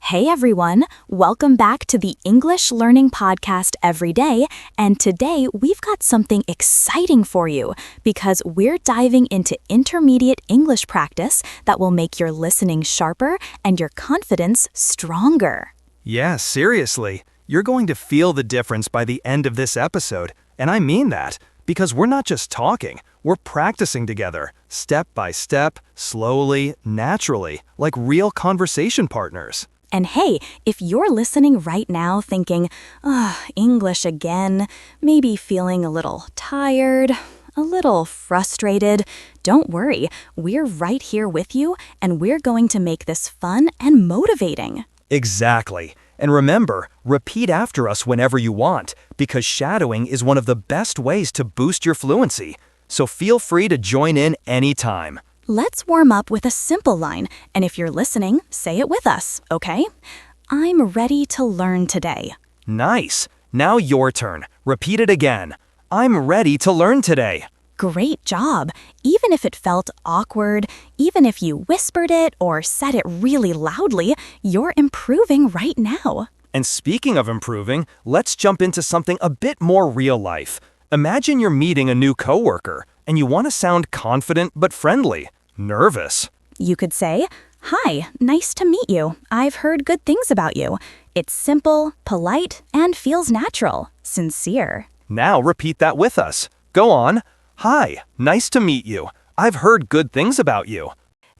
Hey everyone, welcome back to the English Learning Podcast every day, and today we've got something exciting for you because we're diving into intermediate English practice that will make your listening sharper and your confidence stronger. Yeah, seriously. You're going to feel the difference by the end of this episode, and I mean that, because we're not just talking, we're practicing together, step by step, slowly, naturally, like real conversation partners. And hey, if you're listening right now thinking, English again, maybe feeling a little tired, a little frustrated, don't worry, we're right here with you and we're going to make this fun and motivating. Exactly. And remember, repeat after us whenever you want, because shadowing is one of the best ways to boost your fluency. So feel free to join in anytime. Let's warm up with a simple line, and if you're listening, say it with us, okay? I'm ready to learn today. Nice. Now your turn. Repeat it again. I'm ready to learn today. Great job. Even if it felt awkward, even if you whispered it or said it really loudly, you're improving right now. And speaking of improving, let's jump into something a bit more real life. Imagine you're meeting a new coworker, and you want to sound confident but friendly. Nervous. You could say, "Hi, nice to meet you. I've heard good things about you." It's simple, polite, and feels natural. Sincere. Now repeat that with us. Go on. Hi, nice to meet you. I've heard good things about you.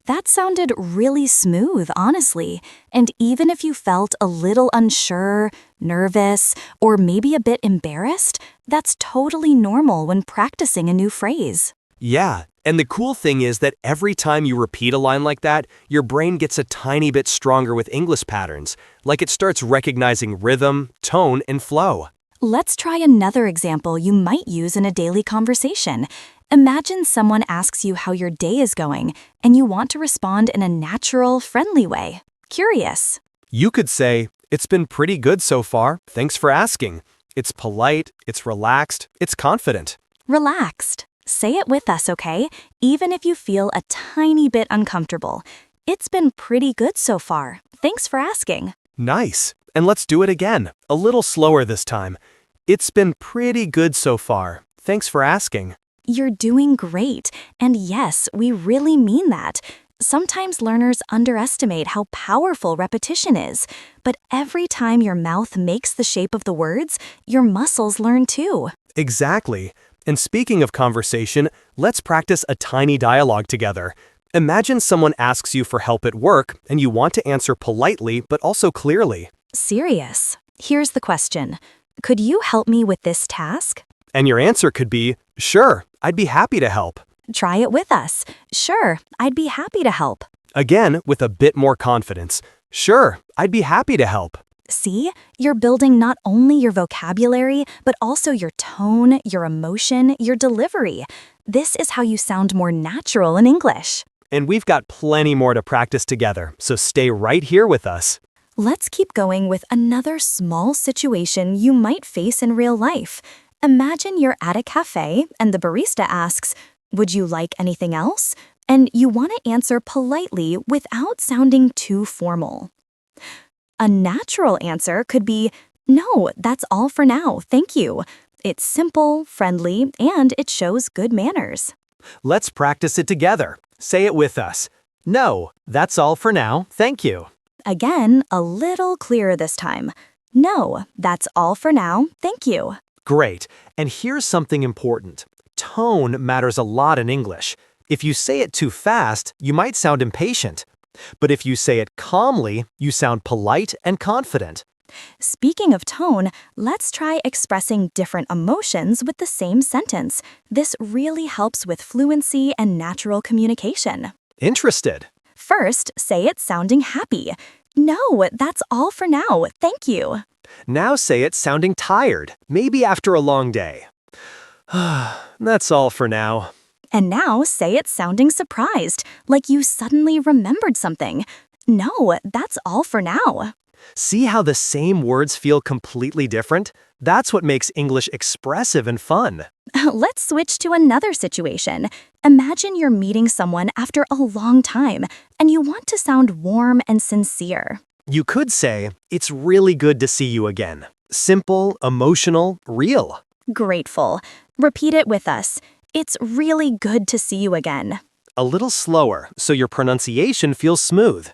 That sounded really smooth, honestly. And even if you felt a little unsure, nervous, or maybe a bit embarrassed, that's totally normal when practicing a new phrase. Yeah, and the cool thing is that every time you repeat a line like that, your brain gets a tiny bit stronger with English patterns, like it starts recognizing rhythm, tone, and flow. Let's try another example you might use in a daily conversation. Imagine someone asks you how your day is going, and you want to respond in a natural, friendly way. Curious. You could say, "It's been pretty good so far. Thanks for asking." It's polite, it's relaxed, it's confident. Relaxed. Say it with us, okay? Even if you feel a tiny bit uncomfortable. It's been pretty good so far. Thanks for asking. Nice. And let's do it again, a little slower this time. It's been pretty good so far. Thanks for asking. You're doing great. And yes, we really mean that. Sometimes learners underestimate how powerful repetition is. But every time your mouth makes the shape of the words, your muscles learn too. Exactly. And speaking of conversation, let's practice a tiny dialogue together. Imagine someone asks you for help at work, and you want to answer politely but also clearly. Serious. Here's the question. Could you help me with this task? And your answer could be, "Sure, I'd be happy to help." Try it with us. Sure, I'd be happy to help. Again, with a bit more confidence. "Sure, I'd be happy to help." See, you're building not only your vocabulary, but also your tone, your emotion, your delivery. This is how you sound more natural in English. And we've got plenty more to practice together, so stay right here with us. Let's keep going with another small situation you might face in real life. Imagine you're at a cafe and the barista asks, "Would you like anything else?" And you want to answer politely without sounding too formal. A natural answer could be, "No, that's all for now, thank you." It's simple, friendly, and it shows good manners. Let's practice it together. Say it with us. "No, that's all for now, thank you." Again, a little clearer this time. "No, that's all for now, thank you." Great. And here's something important. Tone matters a lot in English. If you say it too fast, you might sound impatient. But if you say it calmly, you sound polite and confident. Speaking of tone, let's try expressing different emotions with the same sentence. This really helps with fluency and natural communication. Interested? First, say it sounding happy. "No, that's all for now, thank you." Now say it sounding tired, maybe after a long day. "That's all for now." And now say it sounding surprised, like you suddenly remembered something. "No, that's all for now." See how the same words feel completely different? That's what makes English expressive and fun. Let's switch to another situation. Imagine you're meeting someone after a long time, and you want to sound warm and sincere. You could say, "It's really good to see you again." Simple, emotional, real. Grateful. Repeat it with us. It's really good to see you again. A little slower so your pronunciation feels smooth.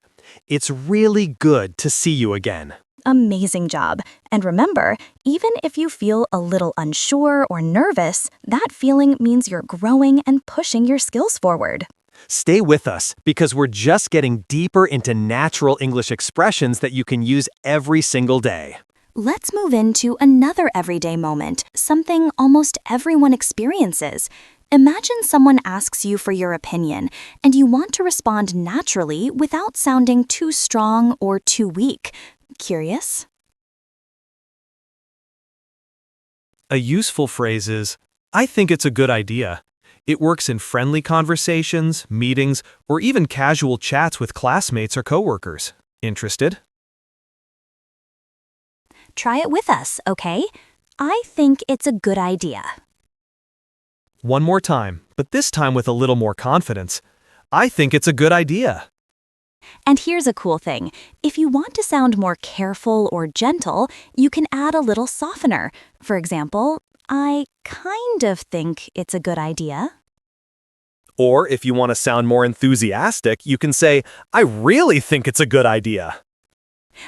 It's really good to see you again. Amazing job. And remember, even if you feel a little unsure or nervous, that feeling means you're growing and pushing your skills forward. Stay with us because we're just getting deeper into natural English expressions that you can use every single day. Let's move into another everyday moment, something almost everyone experiences. Imagine someone asks you for your opinion, and you want to respond naturally without sounding too strong or too weak. Curious? A useful phrase is, I think it's a good idea. It works in friendly conversations, meetings, or even casual chats with classmates or coworkers. Interested? Try it with us, okay? I think it's a good idea. One more time, but this time with a little more confidence. I think it's a good idea. And here's a cool thing. If you want to sound more careful or gentle, you can add a little softener. For example, I kind of think it's a good idea. Or if you want to sound more enthusiastic, you can say, I really think it's a good idea.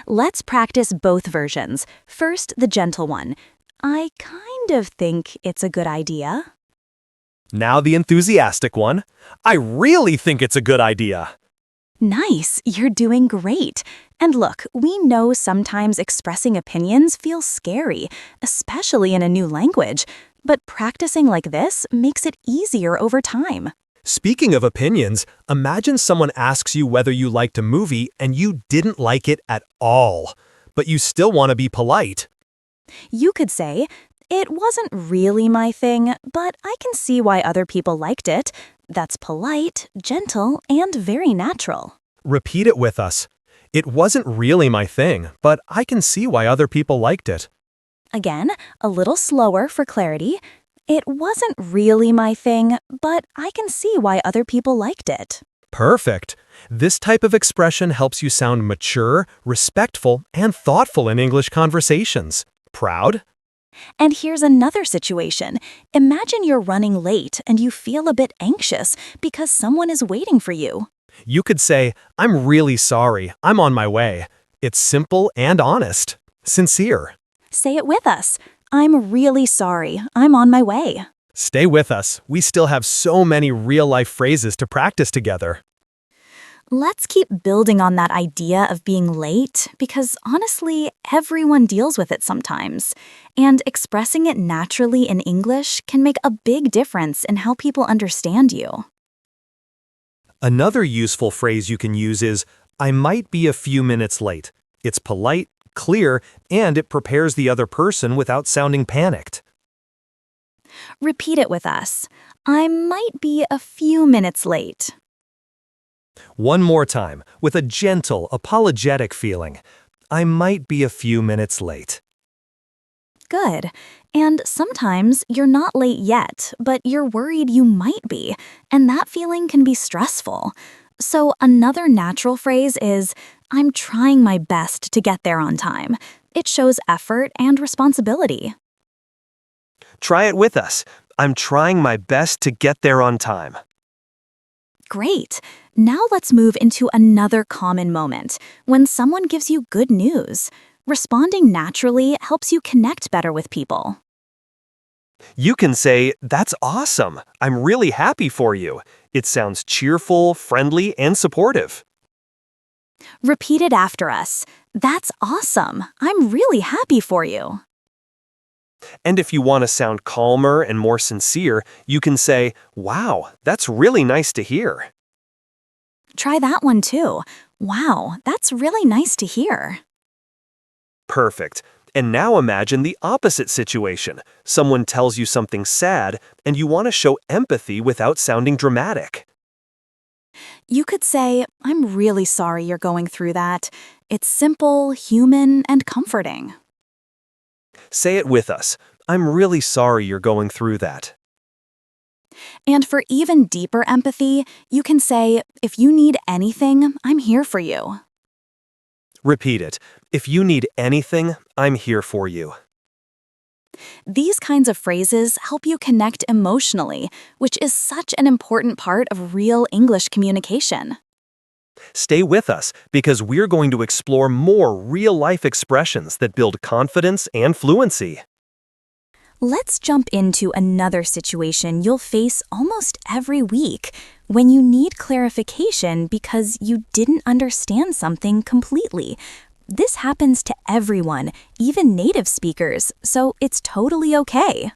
Let's practice both versions. First, the gentle one. I kind of think it's a good idea. Now the enthusiastic one. I really think it's a good idea. Nice, you're doing great. And look, we know sometimes expressing opinions feels scary, especially in a new language. But practicing like this makes it easier over time. Speaking of opinions, imagine someone asks you whether you liked a movie and you didn't like it at all, but you still want to be polite. You could say, it wasn't really my thing, but I can see why other people liked it. That's polite, gentle, and very natural. Repeat it with us. It wasn't really my thing, but I can see why other people liked it. Again, a little slower for clarity. It wasn't really my thing, but I can see why other people liked it. Perfect. This type of expression helps you sound mature, respectful, and thoughtful in English conversations. Proud? And here's another situation. Imagine you're running late and you feel a bit anxious because someone is waiting for you. You could say, I'm really sorry, I'm on my way. It's simple and honest. Sincere. Say it with us. I'm really sorry, I'm on my way. Stay with us. We still have so many real-life phrases to practice together. Let's keep building on that idea of being late because honestly, everyone deals with it sometimes. And expressing it naturally in English can make a big difference in how people understand you. Another useful phrase you can use is, I might be a few minutes late. It's polite, clear, and it prepares the other person without sounding panicked. Repeat it with us. I might be a few minutes late. One more time, with a gentle, apologetic feeling. I might be a few minutes late. Good. And sometimes you're not late yet, but you're worried you might be, and that feeling can be stressful. So another natural phrase is, I'm trying my best to get there on time. It shows effort and responsibility. Try it with us. I'm trying my best to get there on time. Great. Now let's move into another common moment, when someone gives you good news. Responding naturally helps you connect better with people. You can say, that's awesome. I'm really happy for you. It sounds cheerful, friendly, and supportive. Repeat it after us. That's awesome. I'm really happy for you. And if you want to sound calmer and more sincere, you can say, wow, that's really nice to hear. Try that one too. Wow, that's really nice to hear. Perfect. And now imagine the opposite situation. Someone tells you something sad, and you want to show empathy without sounding dramatic. You could say, I'm really sorry you're going through that. It's simple, human, and comforting. Say it with us. I'm really sorry you're going through that. And for even deeper empathy, you can say, if you need anything, I'm here for you. Repeat it. If you need anything, I'm here for you. These kinds of phrases help you connect emotionally, which is such an important part of real English communication. Stay with us because we're going to explore more real-life expressions that build confidence and fluency. Let's jump into another situation you'll face almost every week when you need clarification because you didn't understand something completely. This happens to everyone, even native speakers, so it's totally okay.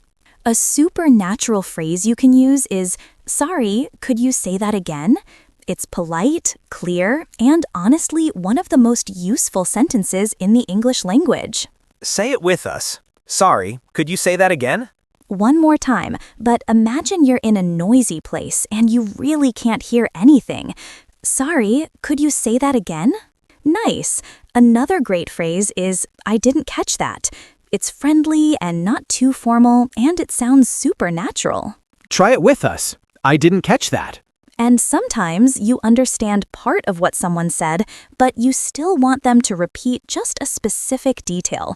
A super natural phrase you can use is, "Sorry, could you say that again?" It's polite, clear, and honestly one of the most useful sentences in the English language. Say it with us. Sorry, could you say that again? One more time, but imagine you're in a noisy place and you really can't hear anything. "Sorry, could you say that again?" Nice. Another great phrase is, "I didn't catch that." It's friendly and not too formal, and it sounds super natural. Try it with us. I didn't catch that. And sometimes you understand part of what someone said, but you still want them to repeat just a specific detail.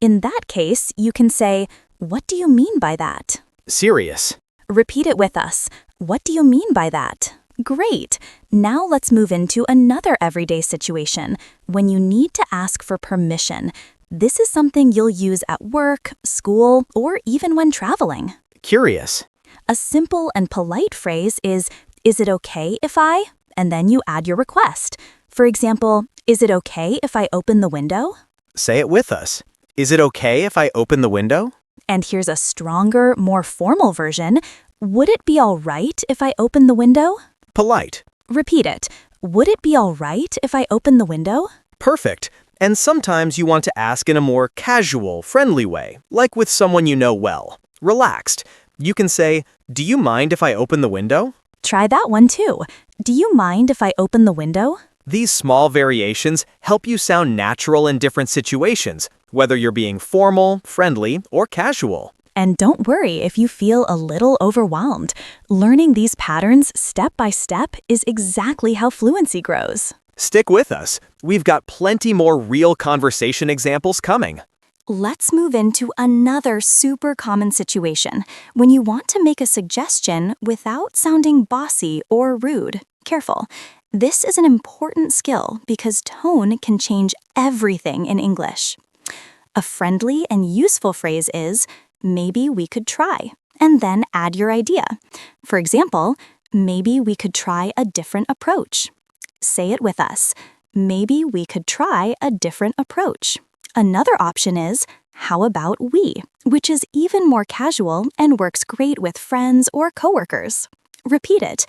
In that case, you can say, "What do you mean by that?" Serious. Repeat it with us. "What do you mean by that?" Great. Now let's move into another everyday situation when you need to ask for permission. This is something you'll use at work, school, or even when traveling. Curious. A simple and polite phrase is it okay if I? And then you add your request. For example, is it okay if I open the window? Say it with us. Is it okay if I open the window? And here's a stronger, more formal version. Would it be all right if I open the window? Polite. Repeat it. Would it be all right if I open the window? Perfect. And sometimes you want to ask in a more casual, friendly way, like with someone you know well. Relaxed. You can say, "Do you mind if I open the window?" Try that one too. Do you mind if I open the window? These small variations help you sound natural in different situations, whether you're being formal, friendly, or casual. And don't worry if you feel a little overwhelmed. Learning these patterns step by step is exactly how fluency grows. Stick with us. We've got plenty more real conversation examples coming. Let's move into another super common situation when you want to make a suggestion without sounding bossy or rude. Careful. This is an important skill because tone can change everything in English. A friendly and useful phrase is, "Maybe we could try," and then add your idea. For example, "Maybe we could try a different approach." Say it with us. "Maybe we could try a different approach." Another option is, "How about we?" which is even more casual and works great with friends or coworkers. Repeat it.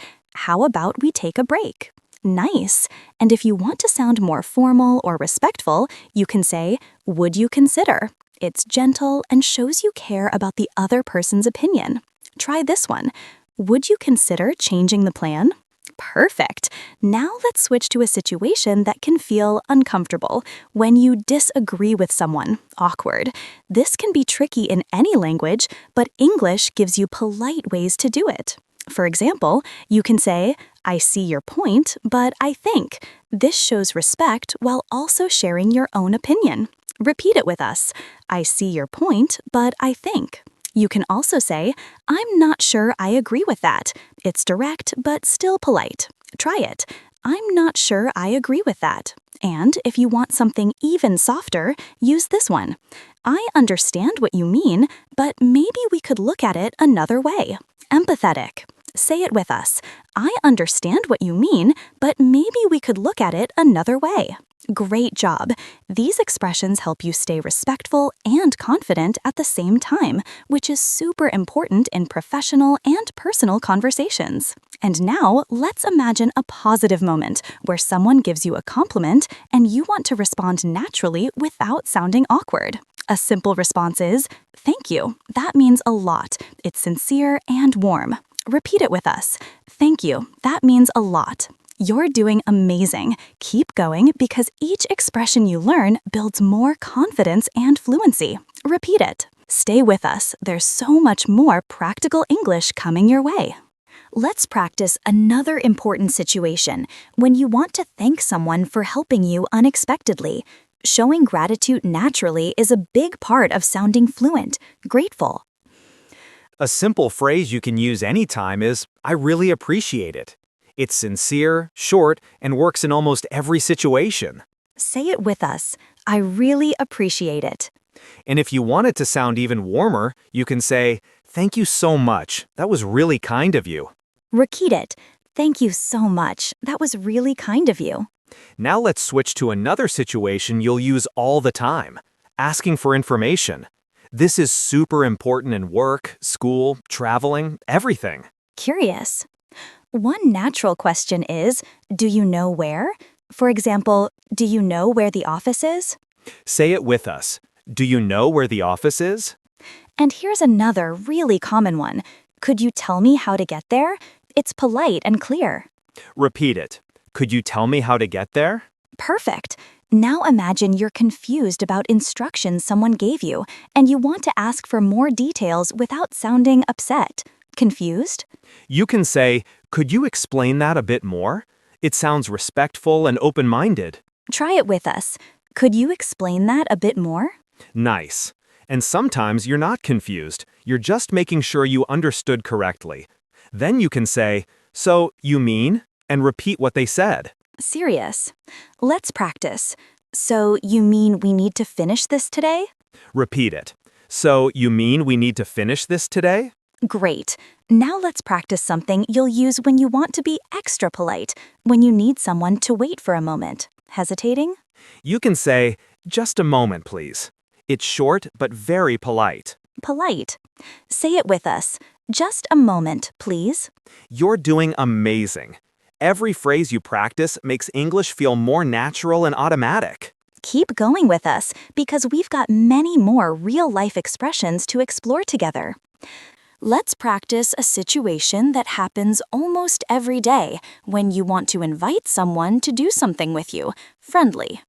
"How about we take a break?" Nice. And if you want to sound more formal or respectful, you can say, "Would you consider?" It's gentle and shows you care about the other person's opinion. Try this one. "Would you consider changing the plan?" Perfect. Now let's switch to a situation that can feel uncomfortable when you disagree with someone. Awkward. This can be tricky in any language, but English gives you polite ways to do it. For example, you can say, "I see your point, but I think." This shows respect while also sharing your own opinion. Repeat it with us. "I see your point, but I think." You can also say, "I'm not sure I agree with that." It's direct, but still polite. Try it. "I'm not sure I agree with that." And if you want something even softer, use this one. "I understand what you mean, but maybe we could look at it another way." Empathetic. Say it with us. "I understand what you mean, but maybe we could look at it another way." Great job. These expressions help you stay respectful and confident at the same time, which is super important in professional and personal conversations. And now, let's imagine a positive moment where someone gives you a compliment and you want to respond naturally without sounding awkward. A simple response is, "Thank you. That means a lot. It's sincere and warm." Repeat it with us. "Thank you. That means a lot." You're doing amazing. Keep going because each expression you learn builds more confidence and fluency. Repeat it. Stay with us. There's so much more practical English coming your way. Let's practice another important situation when you want to thank someone for helping you unexpectedly. Showing gratitude naturally is a big part of sounding fluent, grateful. A simple phrase you can use anytime is, I really appreciate it. It's sincere, short, and works in almost every situation. Say it with us. I really appreciate it. And if you want it to sound even warmer, you can say, thank you so much. That was really kind of you. Repeat it. Thank you so much. That was really kind of you. Now let's switch to another situation you'll use all the time, asking for information. This is super important in work, school, traveling, everything. Curious. One natural question is, do you know where? For example, do you know where the office is? Say it with us. Do you know where the office is? And here's another really common one. Could you tell me how to get there? It's polite and clear. Repeat it. Could you tell me how to get there? Perfect. Now imagine you're confused about instructions someone gave you, and you want to ask for more details without sounding upset. Confused? You can say, could you explain that a bit more? It sounds respectful and open-minded. Try it with us. Could you explain that a bit more? Nice. And sometimes you're not confused. You're just making sure you understood correctly. Then you can say, so, you mean? And repeat what they said. Serious. Let's practice. So, you mean we need to finish this today? Repeat it. So, you mean we need to finish this today? Great. Now let's practice something you'll use when you want to be extra polite, when you need someone to wait for a moment. Hesitating? You can say, just a moment, please. It's short but very polite. Polite. Say it with us. Just a moment, please. You're doing amazing. Every phrase you practice makes English feel more natural and automatic. Keep going with us, because we've got many more real-life expressions to explore together. Let's practice a situation that happens almost every day when you want to invite someone to do something with you, friendly.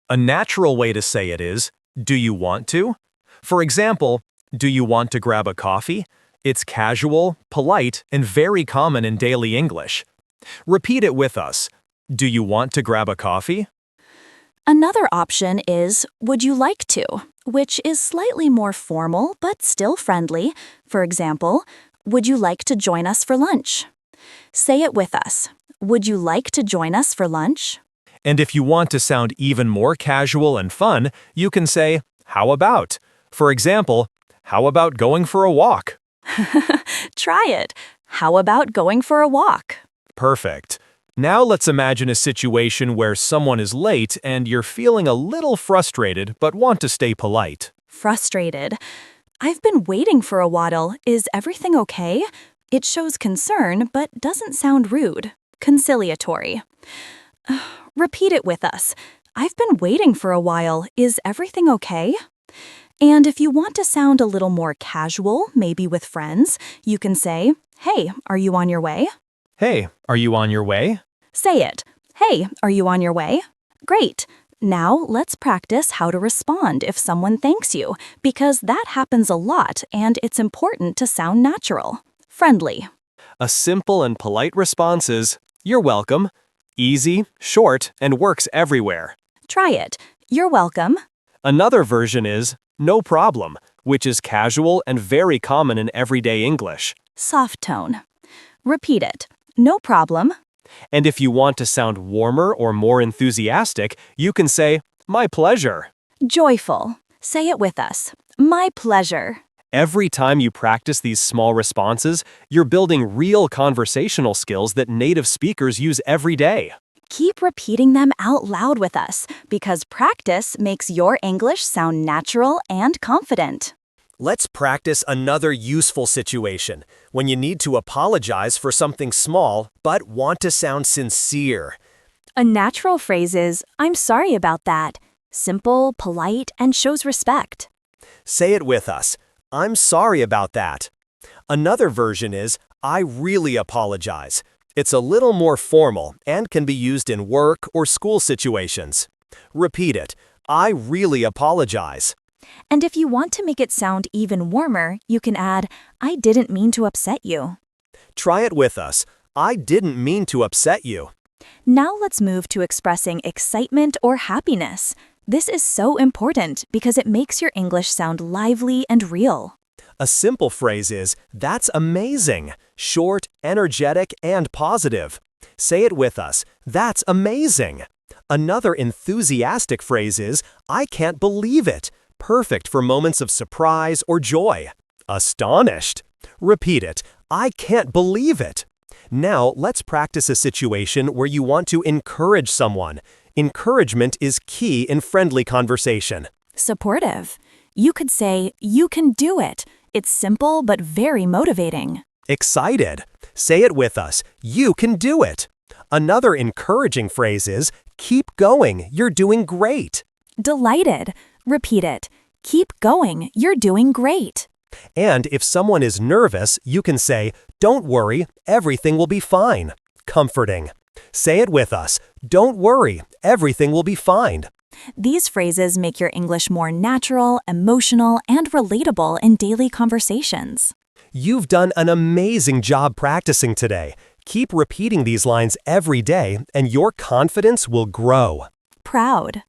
A natural way to say it is, do you want to? For example, do you want to grab a coffee? It's casual, polite, and very common in daily English. Repeat it with us. Do you want to grab a coffee? Another option is, would you like to, which is slightly more formal but still friendly. For example, would you like to join us for lunch? Say it with us. Would you like to join us for lunch? And if you want to sound even more casual and fun, you can say, how about? For example, how about going for a walk? Try it. How about going for a walk? Perfect. Now let's imagine a situation where someone is late and you're feeling a little frustrated but want to stay polite. Frustrated. I've been waiting for a while. Is everything okay? It shows concern but doesn't sound rude. Conciliatory. Repeat it with us. I've been waiting for a while. Is everything okay? And if you want to sound a little more casual, maybe with friends, you can say, hey, are you on your way? Hey, are you on your way? Say it. Hey, are you on your way? Great. Now let's practice how to respond if someone thanks you, because that happens a lot and it's important to sound natural. Friendly. A simple and polite response is, you're welcome. Easy, short, and works everywhere. Try it. You're welcome. Another version is, no problem, which is casual and very common in everyday English. Soft tone. Repeat it. No problem. And if you want to sound warmer or more enthusiastic, you can say, my pleasure. Joyful. Say it with us. My pleasure. Every time you practice these small responses, you're building real conversational skills that native speakers use every day. Keep repeating them out loud with us, because practice makes your English sound natural and confident. Let's practice another useful situation when you need to apologize for something small but want to sound sincere. A natural phrase is, I'm sorry about that. Simple, polite, and shows respect. Say it with us. I'm sorry about that. Another version is, I really apologize. It's a little more formal and can be used in work or school situations. Repeat it. I really apologize. And if you want to make it sound even warmer, you can add, I didn't mean to upset you. Try it with us. I didn't mean to upset you. Now let's move to expressing excitement or happiness. This is so important because it makes your English sound lively and real. A simple phrase is, that's amazing. Short, energetic, and positive. Say it with us. That's amazing. Another enthusiastic phrase is, I can't believe it. Perfect for moments of surprise or joy. Astonished. Repeat it. I can't believe it. Now, let's practice a situation where you want to encourage someone. Encouragement is key in friendly conversation. Supportive. You could say, you can do it. It's simple but very motivating. Excited. Say it with us. You can do it. Another encouraging phrase is, keep going. You're doing great. Delighted. Repeat it. Keep going. You're doing great. And if someone is nervous, you can say, don't worry, everything will be fine. Comforting. Say it with us. Don't worry, everything will be fine. These phrases make your English more natural, emotional, and relatable in daily conversations. You've done an amazing job practicing today. Keep repeating these lines every day, and your confidence will grow. Proud.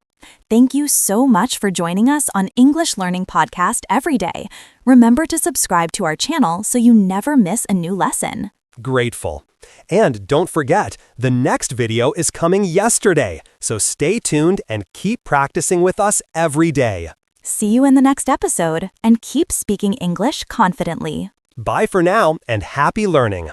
Thank you so much for joining us on English Learning Podcast every day. Remember to subscribe to our channel so you never miss a new lesson. Grateful. And don't forget, the next video is coming yesterday, so stay tuned and keep practicing with us every day. See you in the next episode, and keep speaking English confidently. Bye for now, and happy learning.